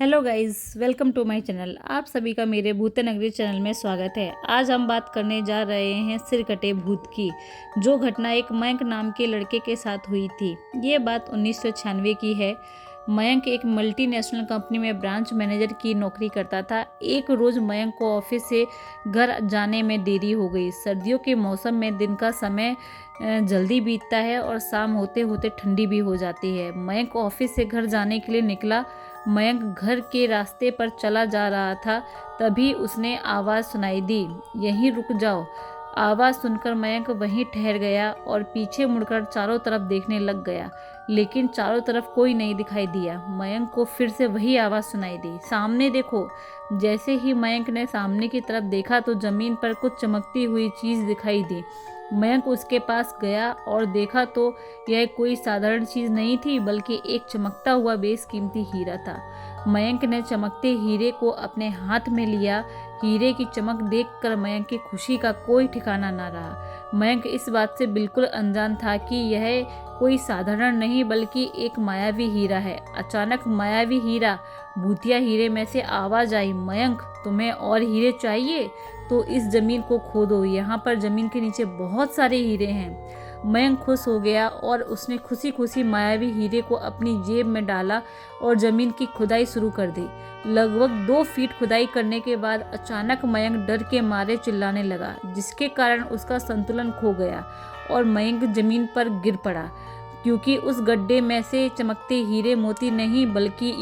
Hello guys, welcome to my channel. आप सभी का मेरे भूत नगरी चैनल में स्वागत है। आज हम बात करने जा रहे हैं सिर कटे भूत की, जो घटना एक मयंक नाम के लड़के के साथ हुई थी। ये बात 1996 की है। मयंक एक मल्टीनेशनल कंपनी में ब्रांच मैनेजर की नौकरी करता था। एक रोज़ मयंक को ऑफिस से घर जाने में देरी हो गई। सर्दियों के मौसम में दिन का समय जल्दी बीतता है और शाम होते होते ठंडी भी हो जाती है। मयंक ऑफिस से घर जाने के लिए निकला। मयंक घर के रास्ते पर चला जा रहा था, तभी उसने आवाज़ सुनाई दी, यहीं रुक जाओ। आवाज़ सुनकर मयंक वहीं ठहर गया और पीछे मुड़कर चारों तरफ देखने लग गया, लेकिन चारों तरफ कोई नहीं दिखाई दिया। मयंक को फिर से वही आवाज़ सुनाई दी, सामने देखो। जैसे ही मयंक ने सामने की तरफ देखा तो ज़मीन पर कुछ चमकती हुई चीज़ दिखाई दी। मयंक उसके पास गया और देखा तो यह कोई साधारण चीज़ नहीं थी, बल्कि एक चमकता हुआ बेशकीमती हीरा था। मयंक ने चमकते हीरे को अपने हाथ में लिया। हीरे की चमक देखकर मयंक की खुशी का कोई ठिकाना न रहा। मयंक इस बात से बिल्कुल अनजान था कि यह कोई साधारण नहीं बल्कि एक मायावी हीरा है। अचानक मायावी हीरा, भूतिया हीरे में से आवाज़ आई, मयंक तुम्हें और हीरे चाहिए तो इस ज़मीन को खोदो, यहाँ पर ज़मीन के नीचे बहुत सारे हीरे हैं। मयंक खुश हो गया और उसने खुशी खुशी मायावी हीरे को अपनी जेब में डाला और ज़मीन की खुदाई शुरू कर दी। लगभग 2 फीट खुदाई करने के बाद अचानक मयंक डर के मारे चिल्लाने लगा, जिसके कारण उसका संतुलन खो गया और मयंक ज़मीन पर गिर पड़ा, क्योंकि उस गड्ढे में से चमकते हीरे मोती नहीं बल्कि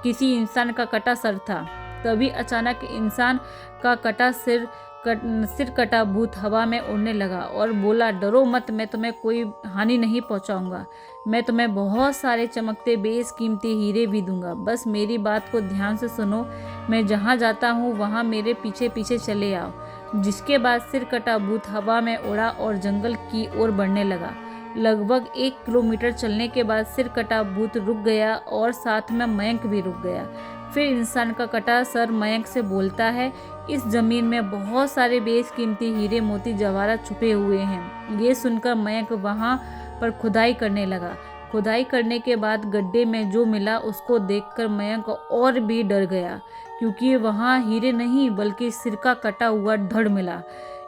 किसी इंसान का कटा सर था। तभी अचानक इंसान का कटा सिर कटा भूत हवा में उड़ने लगा और बोला, डरो मत, मैं तुम्हें कोई हानि नहीं पहुंचाऊंगा। मैं तुम्हें बहुत सारे चमकते बेशकीमती हीरे भी दूंगा। बस मेरी बात को ध्यान से सुनो। मैं जहां जाता हूं वहां मेरे पीछे पीछे चले आओ। जिसके बाद सिर कटा भूत हवा में उड़ा और जंगल की ओर बढ़ने लगा। लगभग 1 किलोमीटर चलने के बाद सिर कटा भूत रुक गया और साथ में मयंक भी रुक गया। फिर इंसान का कटा सर मयंक से बोलता है, इस जमीन में बहुत सारे बेशकीमती हीरे मोती जवाहरात छुपे हुए हैं। ये सुनकर मयंक वहाँ पर खुदाई करने लगा। खुदाई करने के बाद गड्ढे में जो मिला उसको देखकर मयंक और भी डर गया, क्योंकि वहाँ हीरे नहीं बल्कि सिर का कटा हुआ धड़ मिला।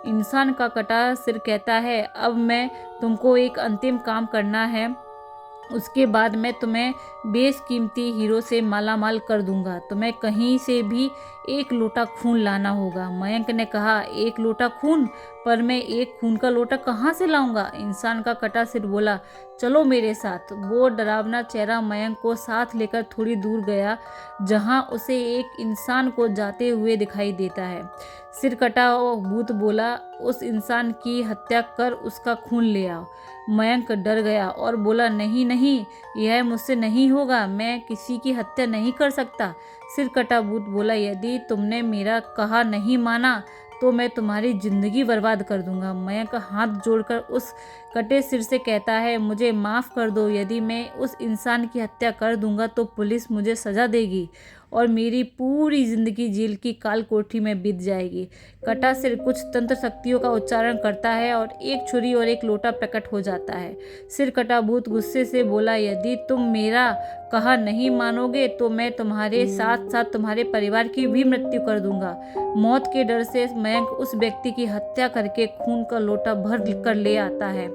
इंसान का कटा सिर कहता है, अब मैं तुमको एक अंतिम काम करना है, उसके बाद मैं तुम्हें बेशकीमती हीरो से मालामाल कर दूंगा। तुम्हें कहीं से भी 1 लोटा खून लाना होगा। मयंक ने कहा, 1 लोटा खून? पर मैं एक खून का लोटा कहाँ से लाऊंगा? इंसान का कटा सिर बोला, चलो मेरे साथ। वो डरावना चेहरा मयंक को साथ लेकर थोड़ी दूर गया, जहाँ उसे एक इंसान को जाते हुए दिखाई देता है। सिर कटा भूत बोला, उस इंसान की हत्या कर उसका खून ले आओ। मयंक डर गया और बोला, नहीं नहीं, यह मुझसे नहीं होगा, मैं किसी की हत्या नहीं कर सकता। सिर कटा भूत बोला, यदि तुमने मेरा कहा नहीं माना तो मैं तुम्हारी ज़िंदगी बर्बाद कर दूंगा। मयंक हाथ जोड़कर उस कटे सिर से कहता है, मुझे माफ़ कर दो। यदि मैं उस इंसान की हत्या कर दूंगा तो पुलिस मुझे सज़ा देगी और मेरी पूरी ज़िंदगी जेल की काल कोठरी में बीत जाएगी। कटा सिर कुछ तंत्र शक्तियों का उच्चारण करता है और एक छुरी और एक लोटा प्रकट हो जाता है। सिर कटा भूत गुस्से से बोला, यदि तुम मेरा कहा नहीं मानोगे तो मैं तुम्हारे साथ साथ तुम्हारे परिवार की भी मृत्यु कर दूंगा। मौत के डर से मयंक उस व्यक्ति की हत्या करके खून का लोटा भर कर ले आता है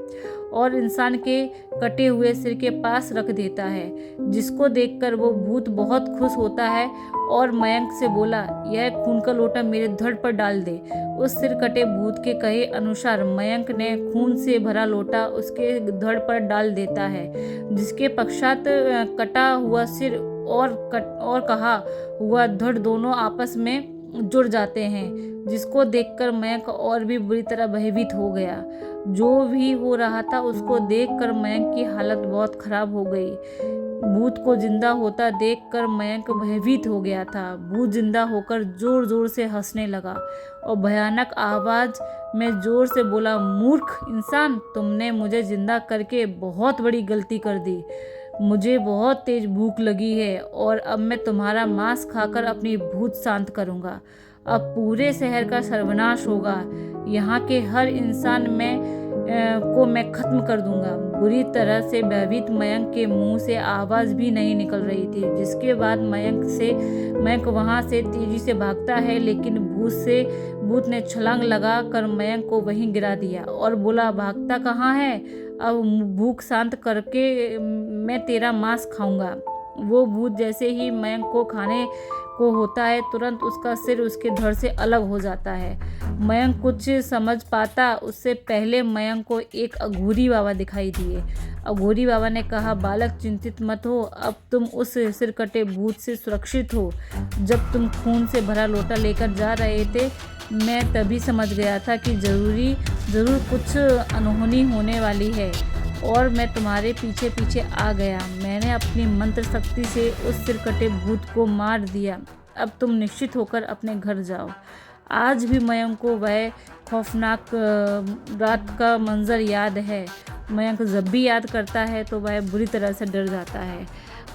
और इंसान के कटे हुए सिर के पास रख देता है, जिसको देखकर वो भूत बहुत खुश होता है और मयंक से बोला, यह खून का लोटा मेरे धड़ पर डाल दे। उस सिर कटे भूत के कहे अनुसार मयंक ने खून से भरा लोटा उसके धड़ पर डाल देता है, जिसके पश्चात कटा हुआ सिर और कहा हुआ धड़ दोनों आपस में जुड़ जाते हैं, जिसको देखकर मयंक और भी बुरी तरह भयभीत हो गया। जो भी हो रहा था उसको देखकर मयंक की हालत बहुत खराब हो गई। भूत को जिंदा होता देखकर मयंक भयभीत हो गया था। भूत जिंदा होकर जोर जोर से हंसने लगा और भयानक आवाज में जोर से बोला, मूर्ख इंसान, तुमने मुझे जिंदा करके बहुत बड़ी गलती कर दी। मुझे बहुत तेज भूख लगी है और अब मैं तुम्हारा मांस खाकर अपनी भूख शांत करूंगा। अब पूरे शहर का सर्वनाश होगा। यहाँ के हर इंसान में को मैं खत्म कर दूंगा। बुरी तरह से भयभीत मयंक के मुंह से आवाज़ भी नहीं निकल रही थी, जिसके बाद मयंक वहां से तेजी से भागता है, लेकिन भूत ने छलांग लगा कर मयंक को वहीं गिरा दिया और बोला, भागता कहाँ है? अब भूख शांत करके मैं तेरा मांस खाऊंगा। वो भूत जैसे ही मयंक को खाने को होता है, तुरंत उसका सिर उसके धड़ से अलग हो जाता है। मयंक कुछ समझ पाता उससे पहले मयंक को एक अघोरी बाबा दिखाई दिए। अघोरी बाबा ने कहा, बालक चिंतित मत हो, अब तुम उस सिरकटे भूत से सुरक्षित हो। जब तुम खून से भरा लोटा लेकर जा रहे थे, मैं तभी समझ गया था कि जरूर कुछ अनहोनी होने वाली है और मैं तुम्हारे पीछे पीछे आ गया। मैंने अपनी मंत्र शक्ति से उस सिरकटे भूत को मार दिया। अब तुम निश्चित होकर अपने घर जाओ। आज भी मयंक को वह खौफनाक रात का मंजर याद है। मयंक जब भी याद करता है तो वह बुरी तरह से डर जाता है।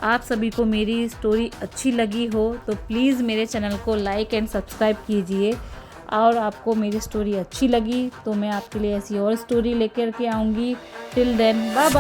आप सभी को मेरी स्टोरी अच्छी लगी हो तो प्लीज़ मेरे चैनल को लाइक एंड सब्सक्राइब कीजिए, और आपको मेरी स्टोरी अच्छी लगी तो मैं आपके लिए ऐसी और स्टोरी लेकर के आऊँगी। Till then bye bye.